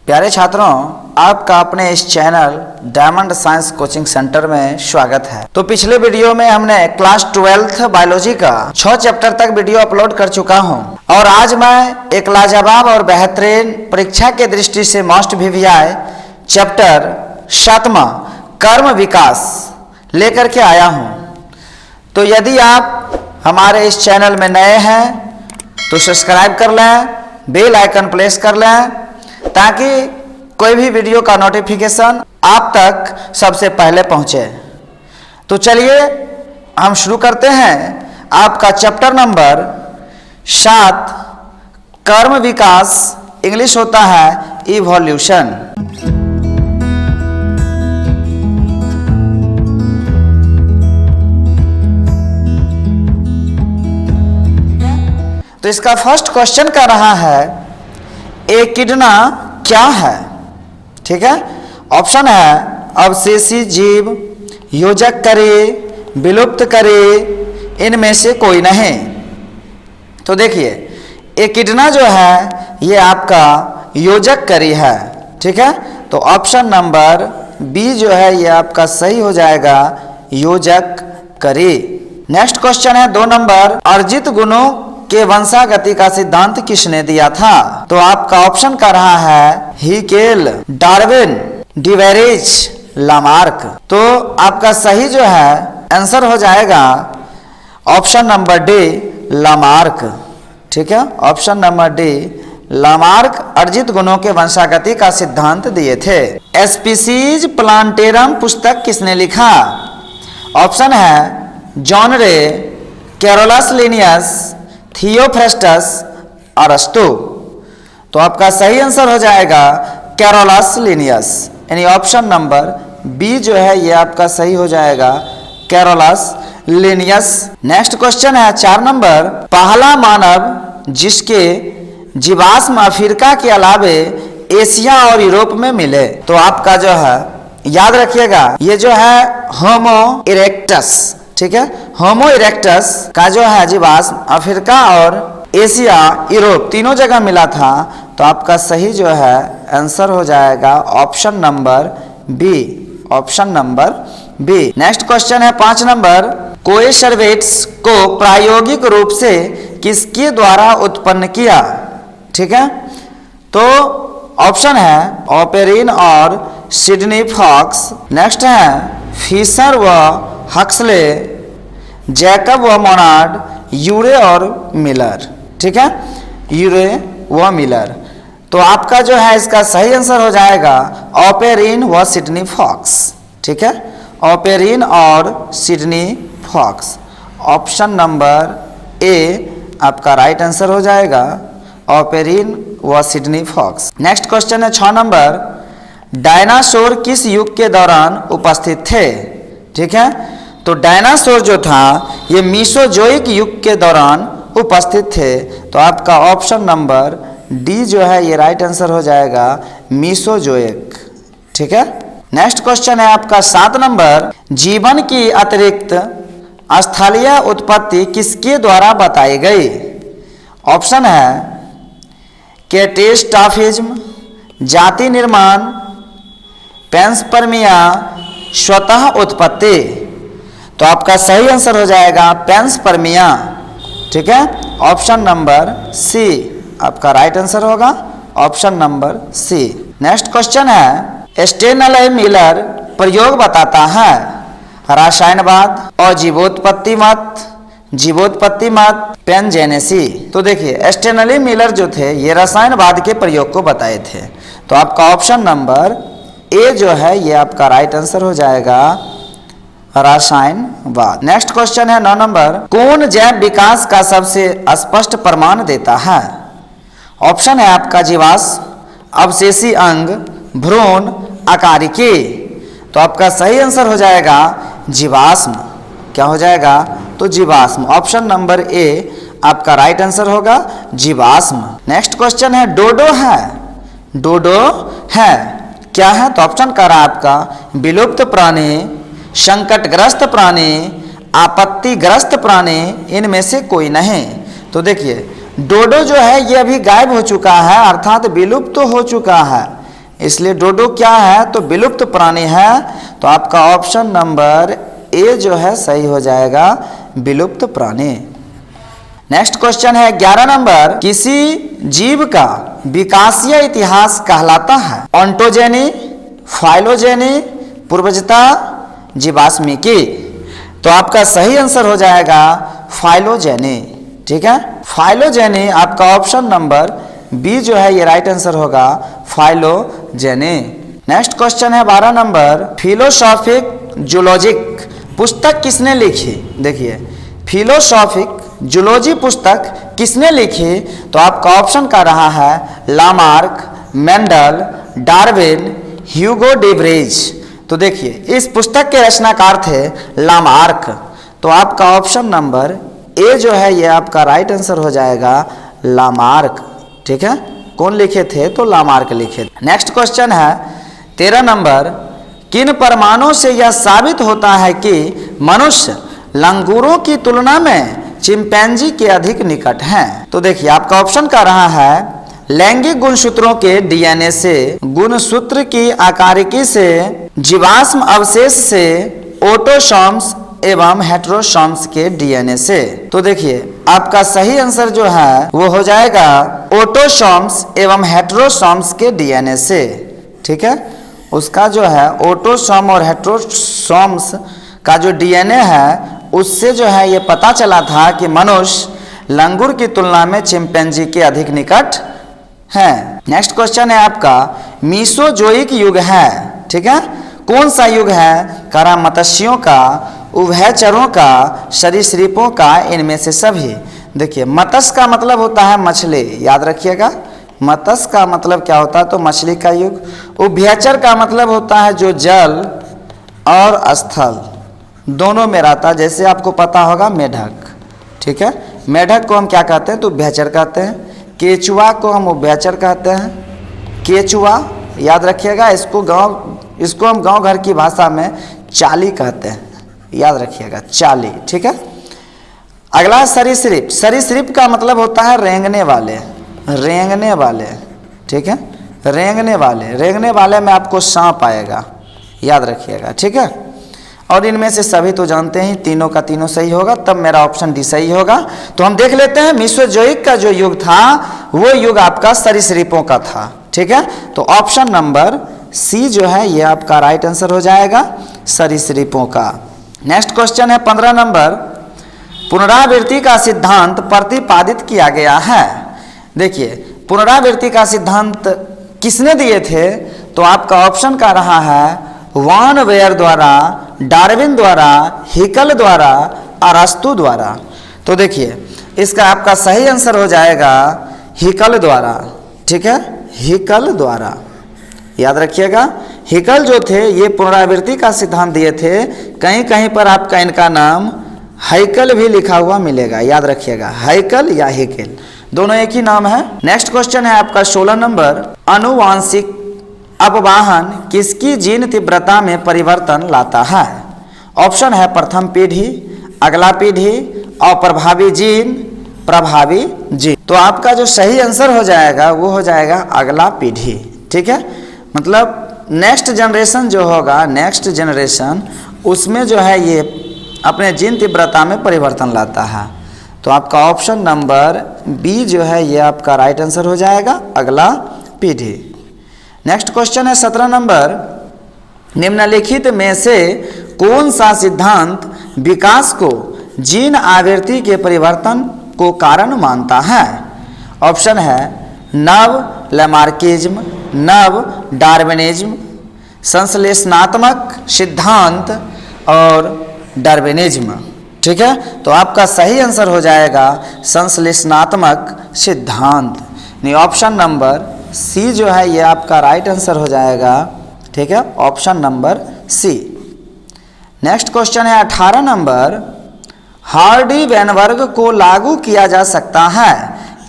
प्यारे छात्रों, आपका अपने इस channel diamond science coaching centre में स्वागत है। तो पिछले वीडियो में हमने क्लास 12th बायोलॉजी का 6 चैप्टर तक वीडियो अपलोड कर चुका हूं और आज मैं एक लाजवाब और बेहतरीन परीक्षा के दृष्टि से मोस्ट वीवीआई चैप्टर 7वां कर्म विकास लेकर के आया हूं। तो यदि आप हमारे इस चैनल में नए हैं तो सब्सक्राइब कर लें, बेल आइकन प्रेस कर लें ताकि कोई भी वीडियो का नोटिफिकेशन आप तक सबसे पहले पहुंचे। तो चलिए हम शुरू करते हैं आपका चैप्टर नंबर 7 कर्म विकास, इंग्लिश होता है इवोल्यूशन। तो इसका फर्स्ट क्वेश्चन कर रहा है एकिडना क्या है। ठीक है, ऑप्शन है अवशेषी जीव, योजक करे, विलुप्त करे, इनमें से कोई नहीं। तो देखिए एकिडना जो है ये आपका योजक करी है। ठीक है, तो ऑप्शन नंबर बी जो है ये आपका सही हो जाएगा, योजक करी। नेक्स्ट क्वेश्चन है 2 नंबर, अर्जित गुणों के वंशागति का सिद्धांत किसने दिया था। तो आपका ऑप्शन का रहा है हिकेल, डार्विन, डिवेरिज, लामार्क। तो आपका सही जो है आंसर हो जाएगा ऑप्शन नंबर डी, लामार्क। ठीक है, ऑप्शन नंबर डी, लामार्क अर्जित गुणों के वंशागति का सिद्धांत दिए थे। स्पीसीज प्लांटेरम पुस्तक किसने लिखा। ऑप्शन है जॉन रे, कैरोलस लिनियस, थियोफ्रेस्टस, अरस्तु। तो आपका सही आंसर हो जाएगा कैरोलस लिनियस, यानी ऑप्शन नंबर बी जो है ये आपका सही हो जाएगा, कैरोलस लिनियस। नेक्स्ट क्वेश्चन है 4 नंबर, पहला मानव जिसके जीवाश्म अफ्रीका के अलावे एशिया और यूरोप में मिले। तो आपका जो है याद रखिएगा ये जो है होमो इरेक्टस। ठीक है, होमो इरेक्टस का जो है जीवाश्म अफ्रीका और एशिया, यूरोप तीनों जगह मिला था। तो आपका सही जो है आंसर हो जाएगा option number B, option number B. Next question है 5 नंबर, कोएसरवेट्स को प्रायोगिक रूप से किसके द्वारा उत्पन्न किया। ठीक है, तो ऑप्शन है ऑपेरिन और सिडनी फॉक्स। नेक्स्ट है फिशर व हक्सले, जैकब व मोनार्ड, यूरे और मिलर। ठीक है, यूरे व मिलर। तो आपका जो है इसका सही आंसर हो जाएगा ऑपेरिन व सिडनी फॉक्स। ठीक है, ऑपेरिन और Sidney Fox, option number A आपका राइट आंसर हो जाएगा, ऑपेरिन व सिडनी फॉक्स। नेक्स्ट क्वेश्चन है 6 नंबर, डायनासोर किस युग के दौरान उपस्थित थे। ठीक है, तो डायनासोर जो था ये मीसोजोइक युग के दौरान उपस्थित थे। तो आपका ऑप्शन नंबर डी जो है ये राइट आंसर हो जाएगा, मीसोजोइक। ठीक है, नेक्स्ट क्वेश्चन है आपका 7 नंबर, जीवन की अतिरिक्त स्थलीय उत्पत्ति किसके द्वारा बताई गई। ऑप्शन है कैटेस्टाफिज्म, जाति निर्माण, पेंसपर्मिया, स्वतः उत्पत्ति। तो आपका सही आंसर हो जाएगा पेंसपर्मिया। ठीक है, ऑप्शन नंबर सी आपका राइट आंसर होगा, option number C. Next question है स्टेनले मिलर प्रयोग बताता है, रसायनवाद और जीवोत्पत्ति मत, जीवोत्पत्ति मत, पेनजेनेसी। तो देखिए स्टेनले मिलर जो थे ये रसायनवाद के प्रयोग को बताए थे। तो आपका ऑप्शन नंबर ए जो है ये आपका राइट आंसर हो जाएगा, रसायनवाद। नेक्स्ट क्वेश्चन है 9 नंबर, कौन जैव विकास का सबसे स्पष्ट प्रमाण देता है। ऑप्शन है आपका जीवाश्म, अवशेषी अंग, भ्रूण, आकारिकी। तो आपका सही आंसर हो जाएगा जीवाश्म। क्या हो जाएगा, तो जीवाश्म, ऑप्शन नंबर ए आपका राइट आंसर होगा, जीवाश्म। नेक्स्ट क्वेश्चन है डोडो है, डोडो है क्या है। तो ऑप्शन का रहा आपका विलुप्त प्राणी, संकटग्रस्त प्राणी, आपत्तिग्रस्त प्राणी, इनमें से कोई नहीं। तो देखिए डोडो जो है ये अभी गायब हो चुका है, अर्थात विलुप्त तो हो चुका है, इसलिए डोडो क्या है, तो विलुप्त प्राणी है। तो आपका ऑप्शन नंबर ए जो है सही हो जाएगा, विलुप्त प्राणी। नेक्स्ट क्वेश्चन है 11 नंबर, किसी जीव का विकासीय इतिहास कहलाता है? ऑन्टोजेनी, फाइलोजेनी, पूर्वजता, जीवाश्मिकी। तो आपका सही आंसर हो जाएगा फाइलोजेनी। ठीक है, फाइलोजेनी आपका ऑप्शन नंबर बी जो है ये राइट आंसर होगा, फाइलोजेनी। नेक्स्ट क्वेश्चन है 12 नंबर, फिलोसॉफिक जूलॉजिक पुस्तक किसने लिखी? देखिए, फिलोसॉफिक जूलॉजी पुस्तक किसने लिखी? तो आपका ऑप्शन का रहा है लामार्क, मेंडल, डार्विन, ह्यूगो डेब्रेज। तो देखिए, इस पुस्तक के रचनाकार थे लामार्क। तो आपका ऑप्शन नंबर ए जो है ये आपका राइट आंसर हो जाएगा, लामार्क। ठीक है, कौन लिखे थे? तो लामार्क लिखे। नेक्स्ट क्वेश्चन है 13 नंबर, किन प्रमाणों से यह साबित होता है कि मनुष्य लंगूरों की तुलना में चिंपैंजी के अधिक निकट हैं? तो देखिए, आपका ऑप्शन का रहा है लैंगिक गुणसूत्रों के डीएनए से, गुणसूत्र की आकारिकी से, जीवाश्म अवशेष से, ऑटोसोम्स एवं हेटेरोसोम्स के डीएनए से। तो देखिए, आपका सही आंसर जो है वो हो जाएगा ऑटोसोम्स एवं हेटेरोसोम्स के डीएनए से। ठीक है, उसका जो है ऑटोसोम और हेटेरोसोम्स का जो डीएनए है उससे जो है ये पता चला था कि मनुष्य लंगूर की तुलना में चिंपैंजी के अधिक निकट हैं। नेक्स्ट क्वेश्चन है आपका, मीसोजोइक युग है। ठीक है, कौन सा युग है? करा मत्स्यों का, उभयचरों का, सरीसृपों का, इनमें से सभी। देखिए, मत्स्य का मतलब होता है मछली, याद रखिएगा। मत्स्य का मतलब क्या होता है? तो मछली का युग। उभयचर का मतलब होता है जो जल और स्थल दोनों में रहता है, जैसे आपको पता होगा मेढक। ठीक है, मेढक को हम क्या कहते हैं? तो उभयचर कहते हैं। केचुआ को हम उभयचर कहते हैं। केचुआ याद रखिएगा, इसको हम गांव घर की भाषा में चाली कहते हैं, याद रखिएगा, चाली। ठीक है, अगला सरीसृप। सरीसृप का मतलब होता है रेंगने वाले, रेंगने वाले। ठीक है, रेंगने वाले, रेंगने वाले में आपको सांप आएगा, याद रखिएगा। ठीक है, और इनमें से सभी तो जानते हैं, तीनों का तीनों सही होगा, तब मेरा ऑप्शन डी सही होगा। तो हम देख लेते हैं मीसोजोइक का जो युग था वो युग आपका सरीसृपों का था। ठीक है, तो ऑप्शन नंबर सी जो है ये आपका राइट आंसर हो जाएगा, सरीसृपों का। नेक्स्ट क्वेश्चन है 15 नंबर, पुनरावृत्ति का सिद्धांत प्रतिपादित किया गया है। देखिए, पुनरावृत्ति का सिद्धांत किसने दिए थे? तो आपका ऑप्शन का रहा है वान वेयर द्वारा, डार्विन द्वारा, हिकल द्वारा, अरस्तु द्वारा। तो देखिए, इसका आपका सही आंसर हो जाएगा हिकल द्वारा। ठीक है, हिकल द्वारा, याद रखिएगा। हिकल जो थे ये पुनरावृत्ति का सिद्धांत दिए थे। कहीं कहीं पर आपका इनका नाम हैकल भी लिखा हुआ मिलेगा, याद रखिएगा, हैकल या हिकल दोनों एक ही नाम है। नेक्स्ट क्वेश्चन है आपका 16 नंबर, आनुवांशिक अपवाहन किसकी जीन तीव्रता में परिवर्तन लाता है? ऑप्शन है प्रथम पीढ़ी, अगला पीढ़ी, अप्रभावी जीन, प्रभावी जीन। तो आपका जो सही आंसर हो जाएगा वो हो जाएगा अगला पीढ़ी। ठीक है, मतलब नेक्स्ट जनरेशन जो होगा, नेक्स्ट जनरेशन उसमें जो है ये अपने जीन तीव्रता में परिवर्तन लाता है। तो आपका ऑप्शन नंबर बी जो है ये आपका राइट आंसर हो जाएगा, अगला पीढ़ी। नेक्स्ट क्वेश्चन है 17 नंबर, निम्नलिखित में से कौन सा सिद्धांत विकास को जीन आवृत्ति के परिवर्तन को कारण मानता है? ऑप्शन है नव लैमार्किज्म, नव डार्विनिज्म, संश्लेषणात्मक सिद्धांत और डार्विनिज्म। ठीक है, तो आपका सही आंसर हो जाएगा संश्लेषणात्मक सिद्धांत। नहीं, ऑप्शन नंबर सी जो है ये आपका राइट आंसर हो जाएगा। ठीक है, option number C. Next question है 18 नंबर, हार्डी वेनबर्ग को लागू किया जा सकता है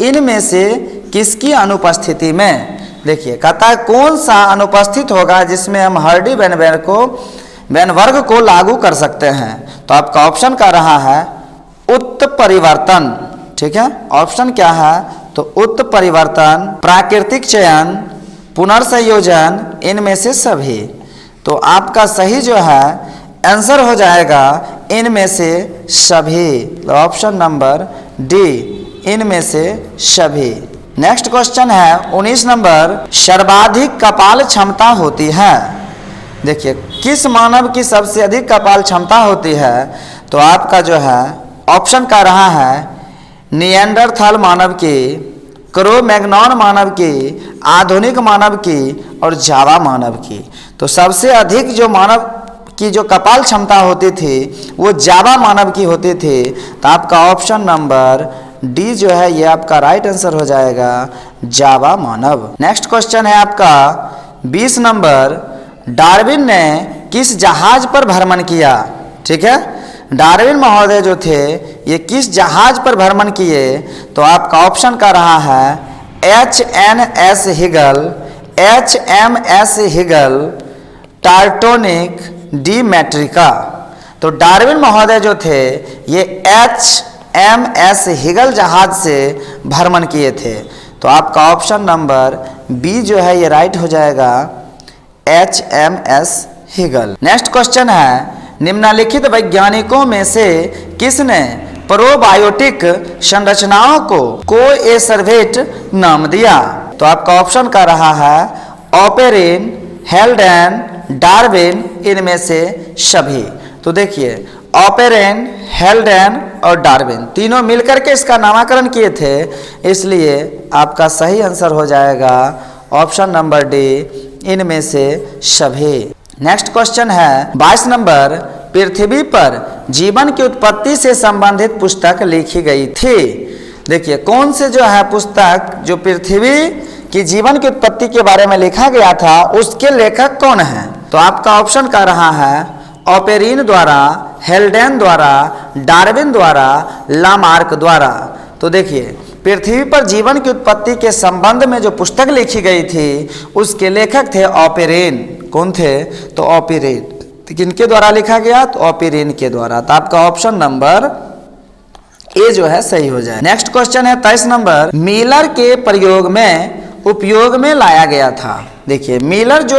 इनमें से किसकी अनुपस्थिति में? देखिए, कहता है कौन सा अनुपस्थित होगा जिसमें हम हार्डी वेनबर्ग को लागू कर सकते हैं? तो आपका ऑप्शन का रहा है उत्परिवर्तन। ठीक है, ऑप्शन क्या है? तो उत्परिवर्तन, प्राकृतिक चयन, पुनर्संयोजन, इनमें से सभी। तो आपका सही जो है आंसर हो जाएगा इनमें से सभी। तो ऑप्शन नंबर डी, इनमें से सभी। नेक्स्ट क्वेश्चन है 19 नंबर, सर्वाधिक कपाल क्षमता होती है। देखिए किस मानव की सबसे अधिक कपाल क्षमता होती है? तो आपका जो है ऑप्शन का रहा है निएंडरथल मानव की, क्रो-मैग्नॉन मानव की, आधुनिक मानव की और जावा मानव की। तो सबसे अधिक जो मानव की जो कपाल क्षमता होती थी वो जावा मानव की होती थी। तो आपका ऑप्शन नंबर डी जो है ये आपका राइट आंसर हो जाएगा, जावा मानव। नेक्स्ट क्वेश्चन है आपका 20 नंबर, डार्विन ने किस जहाज पर भ्रमण किया? ठीक है, डार्विन महोदय जो थे ये किस जहाज पर भ्रमण किए? तो आपका ऑप्शन का रहा है HNS Hegel, HMS Hegel, टार्टोनिक, D मैट्रिका। तो डार्विन महोदय जो थे ये HMS हिगल जहाज से भ्रमण किए थे। तो आपका ऑप्शन नंबर बी जो है ये राइट हो जाएगा, HMS हिगल। नेक्स्ट क्वेश्चन है, निम्नलिखित वैज्ञानिकों में से किसने प्रोबायोटिक संरचनाओं को कोएसरवेट नाम दिया? तो आपका ऑप्शन का रहा है ऑपेरिन, हेल्डेन, डार्विन, इनमें से सभी। तो देखिए ऑपेरिन, हेल्डेन और डार्विन तीनों मिलकर के इसका नामकरण किए थे, इसलिए आपका सही आंसर हो जाएगा ऑप्शन नंबर डी, इनमें से सभी। नेक्स्ट क्वेश्चन है 22 नंबर, पृथ्वी पर जीवन की उत्पत्ति से संबंधित पुस्तक लिखी गई थी। देखिए कौन से जो है पुस्तक जो पृथ्वी की जीवन की उत्पत्ति के बारे में लिखा गया था उसके लेखक कौन है? तो आपका ऑप्शन का रहा है ऑपेरिन द्वारा, हेल्डेन द्वारा, डार्विन द्वारा, लामार्क द्वारा। तो देखिए पृथ्वी पर जीवन की उत्पत्ति के संबंध में जो पुस्तक लिखी गई थी उसके लेखक थे ऑपेरिन। कौन थे? तो ऑपेरिन। तो किनके द्वारा लिखा गया? तो ऑपेरिन के द्वारा। तो आपका ऑप्शन नंबर ए जो है सही हो जाए। नेक्स्ट क्वेश्चन है 23 नंबर, मिलर के उपयोग में लाया गया था। देखिए मिलर जो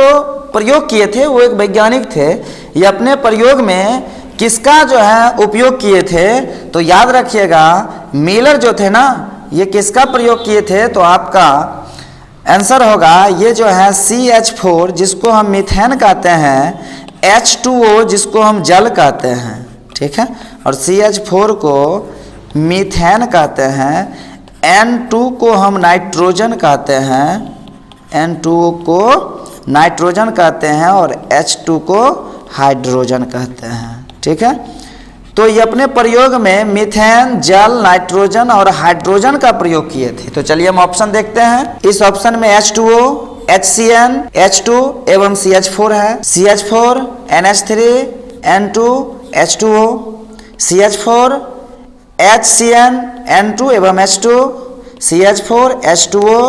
प्रयोग किए थे वो एक वैज्ञानिक थे, ये अपने प्रयोग में किसका जो है उपयोग किए थे? तो याद रखिएगा मिलर जो थे ना ये किसका प्रयोग किए थे? तो आपका आंसर होगा ये जो है CH4 जिसको हम मीथेन कहते हैं, H2O जिसको हम जल कहते हैं, ठीक है, और CH4 को मीथेन कहते हैं, N2 को हम नाइट्रोजन कहते हैं, N2O को नाइट्रोजन कहते हैं और H2 को हाइड्रोजन कहते हैं, ठीक है। तो ये अपने प्रयोग में मीथेन, जल, नाइट्रोजन और हाइड्रोजन का प्रयोग किए थे। तो चलिए हम ऑप्शन देखते हैं। इस ऑप्शन में H2O, HCN, H2 एवं CH4 है। CH4, NH3, N2, H2O, CH4, HCN, N2 एवं H2, CH4, H2O,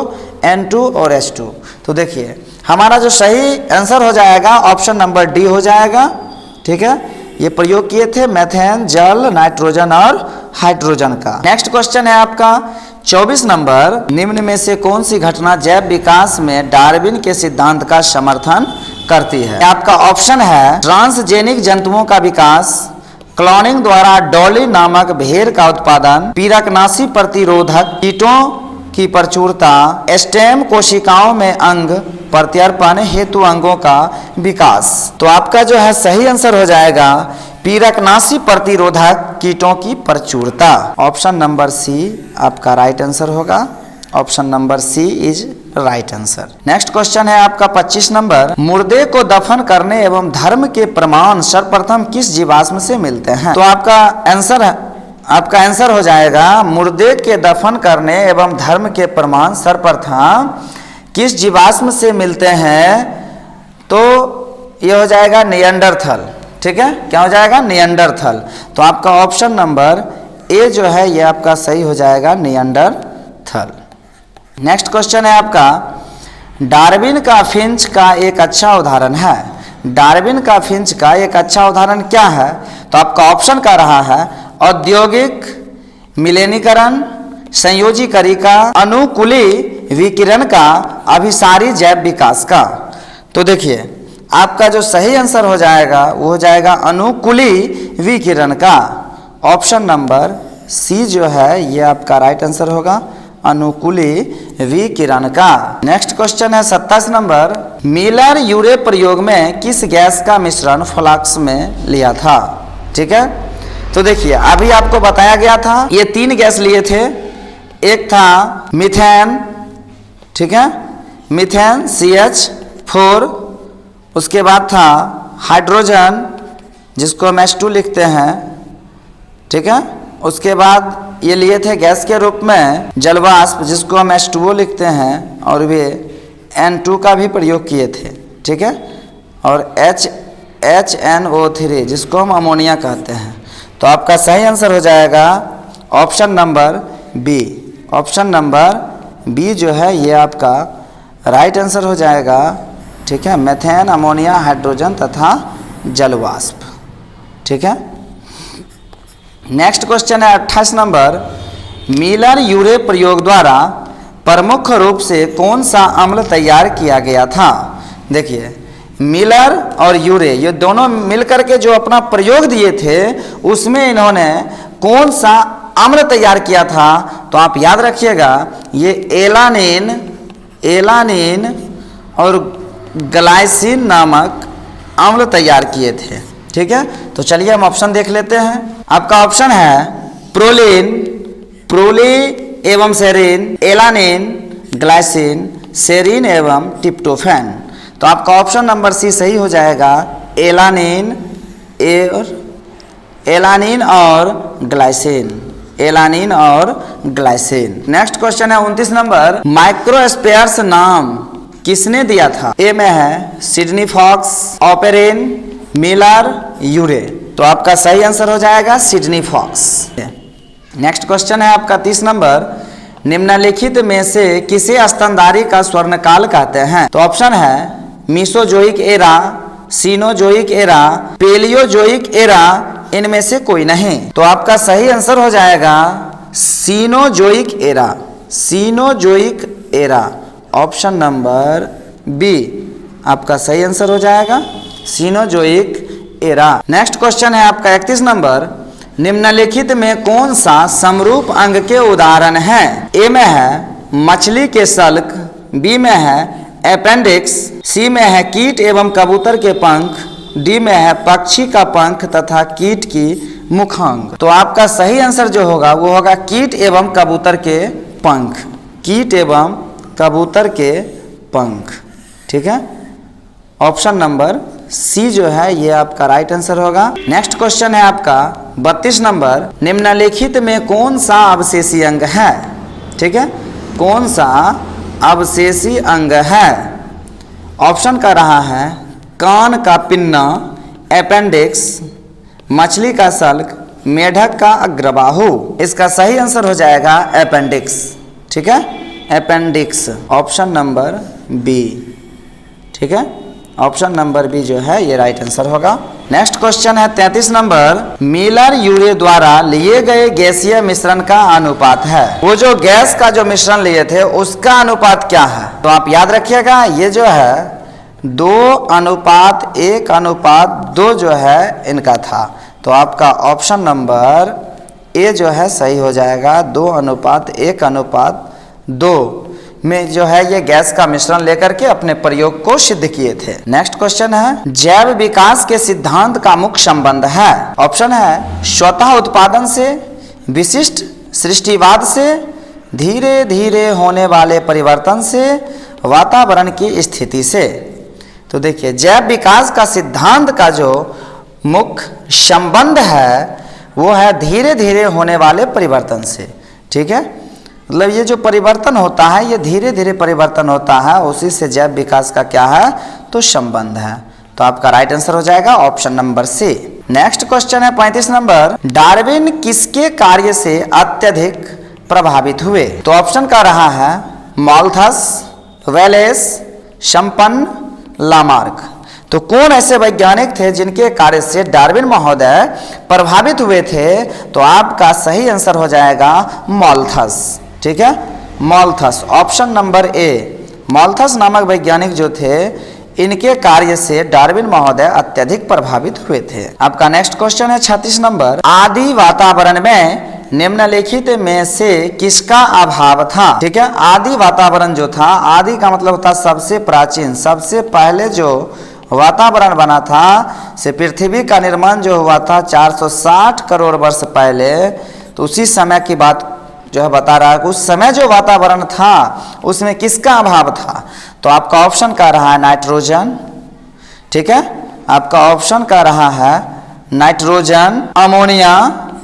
N2 और H2। तो देखिए हमारा जो सही आंसर हो जाएगा ऑप्शन नंबर डी हो जाएगा, ठीक है। ये प्रयोग किए थे मेथेन, जल, नाइट्रोजन और हाइड्रोजन का। नेक्स्ट क्वेश्चन है आपका 24 नंबर, निम्न में से कौन सी घटना जैव विकास में डार्विन के सिद्धांत का समर्थन करती है? आपका ऑप्शन है ट्रांसजेनिक जंतुओं का विकास, क्लोनिंग द्वारा डॉली नामक भेड़ का उत्पादन, पीरकनाशी प्रतिरोधक कीटों की प्रचुरता, स्टेम कोशिकाओं में अंग प्रत्यारोपण हेतु अंगों का विकास। तो आपका जो है सही आंसर हो जाएगा पीरकनाशी प्रतिरोधक कीटों की प्रचुरता। ऑप्शन नंबर सी आपका राइट आंसर होगा। Option number C is right answer. Next question है आपका 25 नंबर, मुर्दे को दफन करने एवं धर्म के प्रमाण सर्वप्रथम किस जीवाश्म से मिलते हैं? तो आपका आंसर हो जाएगा मुर्दे के दफन करने एवं धर्म के प्रमाण सर्वप्रथम किस जीवाश्म से मिलते हैं? तो ये हो जाएगा निएंडरथल, ठीक है। क्या हो जाएगा? निएंडरथल। तो आपका ऑप्शन नंबर ए जो है ये आपका सही हो जाएगा, निएंडरथल। नेक्स्ट क्वेश्चन है आपका डार्विन का फिंच का एक अच्छा उदाहरण है। डार्विन का फिंच का एक अच्छा उदाहरण क्या है? तो आपका ऑप्शन का रहा है औद्योगिक मिलेनीकरण, संयोजीकरण, अनुकूली विकिरण का अभिसारी जैव विकास का। तो देखिए आपका जो सही आंसर हो जाएगा वो हो जाएगा अनुकूली विकिरण का। ऑप्शन नंबर सी जो है ये आपका राइट आंसर होगा, अनुकूली विकिरण का। नेक्स्ट क्वेश्चन है 27 नंबर, मिलर यूरे प्रयोग में किस गैस का मिश्रण फ्लास्क में लिया था? ठीक है, तो देखिए अभी आपको बताया गया था ये 3 गैस लिए थे। एक था मीथेन, ठीक है, मीथेन CH4, उसके बाद था हाइड्रोजन जिसको हम H2 लिखते हैं, ठीक है, उसके बाद ये लिए थे गैस के रूप में जलवाष्प जिसको हम H2O लिखते हैं, और वे N2 का भी प्रयोग किए थे, ठीक है, और HNO3 जिसको हम अमोनिया कहते हैं। तो आपका सही आंसर हो जाएगा option number B. Option number B जो है ये आपका राइट आंसर हो जाएगा, ठीक है, मेथेन, अमोनिया, हाइड्रोजन तथा जलवाष्प, ठीक है। नेक्स्ट क्वेश्चन है 28 नंबर, मिलर यूरे प्रयोग द्वारा प्रमुख रूप से कौन सा अम्ल तैयार किया गया था? देखिए मिलर और यूरे ये दोनों मिलकर के जो अपना प्रयोग दिए थे उसमें इन्होंने कौन सा अम्ल तैयार किया था? तो आप याद रखिएगा ये एलानिन और ग्लाइसिन नामक अम्ल तैयार किए थे, ठीक है। तो चलिए हम ऑप्शन देख लेते हैं। आपका ऑप्शन है प्रोली एवं सेरीन, एलानिन, ग्लाइसिन, सेरीन एवं ट्रिप्टोफैन। तो आपका ऑप्शन नंबर सी सही हो जाएगा, एलानिन और ग्लाइसिन, एलानिन और ग्लाइसिन। नेक्स्ट क्वेश्चन है 29 नंबर, माइक्रोस्फेयर्स नाम किसने दिया था? ए में है सिडनी फॉक्स, ऑपेरिन, मिलर, यूरे। तो आपका सही आंसर हो जाएगा सिडनी फॉक्स। नेक्स्ट क्वेश्चन है आपका 30 नंबर, निम्नलिखित में से किसे स्तनधारी का स्वर्णकाल कहते हैं? तो ऑप्शन है Mesozoic era, Cenozoic era, Paleozoic era, इनमें से कोई नहीं। तो आपका सही आंसर हो जाएगा Cenozoic era, Cenozoic era. Option number B आपका सही आंसर हो जाएगा, सीनोजोइक एरा। नेक्स्ट क्वेश्चन है आपका 31 नंबर, निम्नलिखित में कौन सा समरूप अंग के उदाहरण है? ए में है मछली के सल्क, बी में है अपेंडिक्स, सी में है कीट एवं कबूतर के पंख, डी में है पक्षी का पंख तथा कीट की मुखांग। तो आपका सही आंसर जो होगा वो होगा कीट एवं कबूतर के पंख, कीट एवं कबूतर के पंख, ठीक है। ऑप्शन नंबर सी जो है ये आपका राइट आंसर होगा। नेक्स्ट क्वेश्चन है आपका 32 नंबर, निम्नलिखित में कौन सा अवशेषी अंग है? ठीक है, कौन सा अवशेषी अंग है? ऑप्शन का रहा है कान का पिन्ना, अपेंडिक्स, मछली का सल्क, मेढक का अग्रबाहु। इसका सही आंसर हो जाएगा अपेंडिक्स, ठीक है, अपेंडिक्स। ऑप्शन नंबर बी, ठीक है, ऑप्शन नंबर बी जो है ये राइट आंसर होगा। नेक्स्ट क्वेश्चन है 33 नंबर, मिलर यूरे द्वारा लिए गए गैसीय मिश्रण का अनुपात है। वो जो गैस का जो मिश्रण लिए थे उसका अनुपात क्या है? तो आप याद रखिएगा ये जो है 2:1:2 जो है इनका था। तो आपका ऑप्शन नंबर ए जो है सही हो जाएगा, 2:1:2 में जो है ये गैस का मिश्रण लेकर के अपने प्रयोग को सिद्ध किए थे। नेक्स्ट क्वेश्चन है, जैव विकास के सिद्धांत का मुख्य संबंध है। ऑप्शन है स्वतः उत्पादन से, विशिष्ट सृष्टिवाद से, धीरे धीरे होने वाले परिवर्तन से, वातावरण की स्थिति से। तो देखिए जैव विकास का सिद्धांत का जो मुख्य संबंध है वो है धीरे धीरे होने वाले परिवर्तन से, ठीक है। मतलब ये जो परिवर्तन होता है ये धीरे धीरे परिवर्तन होता है, उसी से जैव विकास का क्या है तो संबंध है। तो आपका राइट आंसर हो जाएगा option number C. Next question है 35 नंबर, डार्विन किसके कार्य से अत्यधिक प्रभावित हुए? तो ऑप्शन का रहा है माल्थस, वेलेस, शंपन, लामार्क। तो कौन ऐसे वैज्ञानिक थे जिनके कार्य से डार्विन महोदय प्रभावित हुए थे? तो आपका सही आंसर हो जाएगा माल्थस, ठीक है, माल्थस। ऑप्शन नंबर ए, माल्थस नामक वैज्ञानिक जो थे, इनके कार्य से डार्विन महोदय अत्यधिक प्रभावित हुए थे। आपका नेक्स्ट क्वेश्चन है 36 नंबर, आदि वातावरण में निम्नलिखित में से किसका अभाव था? ठीक है, आदि वातावरण जो था, आदि का मतलब होता है सबसे प्राचीन, सबसे पहले जो वातावरण बना था, से पृथ्वी का निर्माण जो हुआ था 460 करोड़ वर्ष पहले, तो उसी समय की बात जो है बता रहा है कि उस समय जो वातावरण था उसमें किसका अभाव था? तो आपका ऑप्शन कह रहा है नाइट्रोजन। ठीक है, आपका ऑप्शन कह रहा है नाइट्रोजन, अमोनिया,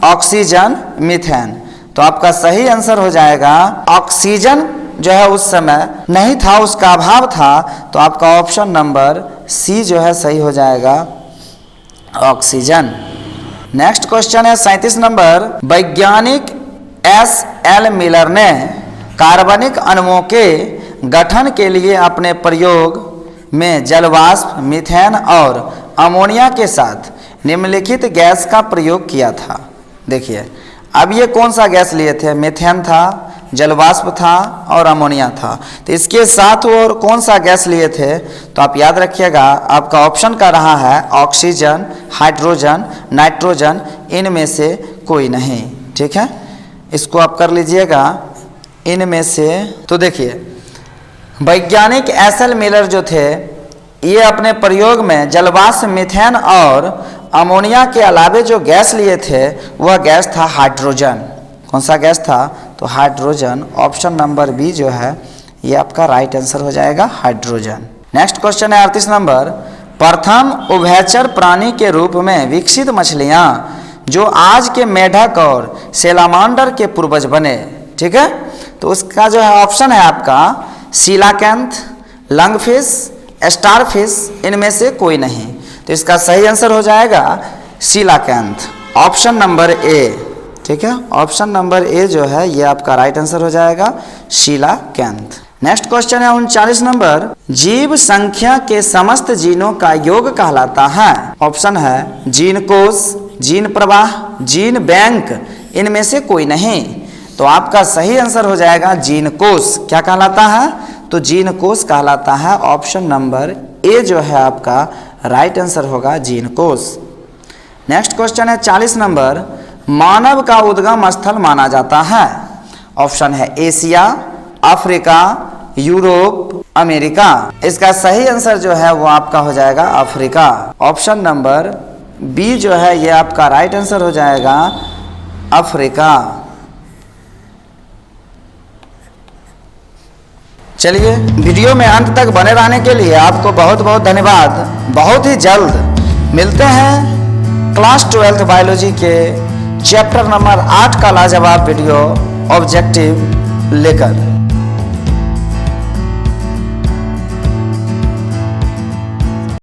ऑक्सीजन, मीथेन। तो आपका सही आंसर हो जाएगा ऑक्सीजन जो है उस समय नहीं था, उसका अभाव था। तो आपका ऑप्शन नंबर सी जो है सही हो जाएगा, ऑक्सीजन। नेक्स्ट क्वेश्चन है 37 नंबर, वैज्ञानिक एस.एल. मिलर ने कार्बनिक अणुओं के गठन के लिए अपने प्रयोग में जलवाष्प, मीथेन और अमोनिया के साथ निम्नलिखित गैस का प्रयोग किया था। देखिए, अब ये कौन सा गैस लिए थे? मीथेन था, जलवाष्प था और अमोनिया था। तो इसके साथ और कौन सा गैस लिए थे? तो आप याद रखिएगा, आपका ऑप्शन का रहा है ऑक्सीजन, हाइड्रोजन, नाइट्रोजन, इनमें से कोई नहीं। ठीक है, इसको आप कर लीजिएगा इनमें से। तो देखिए, वैज्ञानिक एस.एल. मिलर जो थे, ये अपने प्रयोग में जलवाष्प, मीथेन और अमोनिया के अलावे जो गैस लिए थे वह गैस था हाइड्रोजन। कौन सा गैस था? तो हाइड्रोजन। ऑप्शन नंबर बी जो है ये आपका राइट आंसर हो जाएगा, हाइड्रोजन। नेक्स्ट क्वेश्चन है 38 नंबर, प्रथम उभयचर प्राणी के रूप में विकसित मछलियां जो आज के मेढक और सेलामांडर के पूर्वज बने। ठीक है, तो उसका जो है ऑप्शन है आपका सीलाकैंथ, लंगफिश, स्टारफिश, इनमें से कोई नहीं। तो इसका सही आंसर हो जाएगा सीलाकैंथ, ऑप्शन नंबर ए। ठीक है, ऑप्शन नंबर ए जो है ये आपका राइट आंसर हो जाएगा, सीलाकैंथ। नेक्स्ट क्वेश्चन है 39 नंबर, जीव संख्या के समस्त जीनों का योग कहलाता है। ऑप्शन है जीन कोश, जीन प्रवाह, जीन बैंक, इनमें से कोई नहीं। तो आपका सही आंसर हो जाएगा जीन कोश। क्या कहलाता है? तो जीन कोश कहलाता है। ऑप्शन नंबर ए जो है आपका राइट आंसर होगा, जीन कोश। नेक्स्ट क्वेश्चन है 40 नंबर, मानव का उद्गम स्थल माना जाता है। ऑप्शन है एशिया, अफ्रीका, यूरोप, अमेरिका। इसका सही आंसर जो है वो आपका हो जाएगा अफ्रीका। ऑप्शन नंबर बी जो है ये आपका राइट आंसर हो जाएगा, अफ्रीका। चलिए, वीडियो में अंत तक बने रहने के लिए आपको बहुत बहुत धन्यवाद। बहुत ही जल्द मिलते हैं क्लास 12th बायोलॉजी के चैप्टर नंबर 8 का लाजवाब वीडियो ऑब्जेक्टिव लेकर।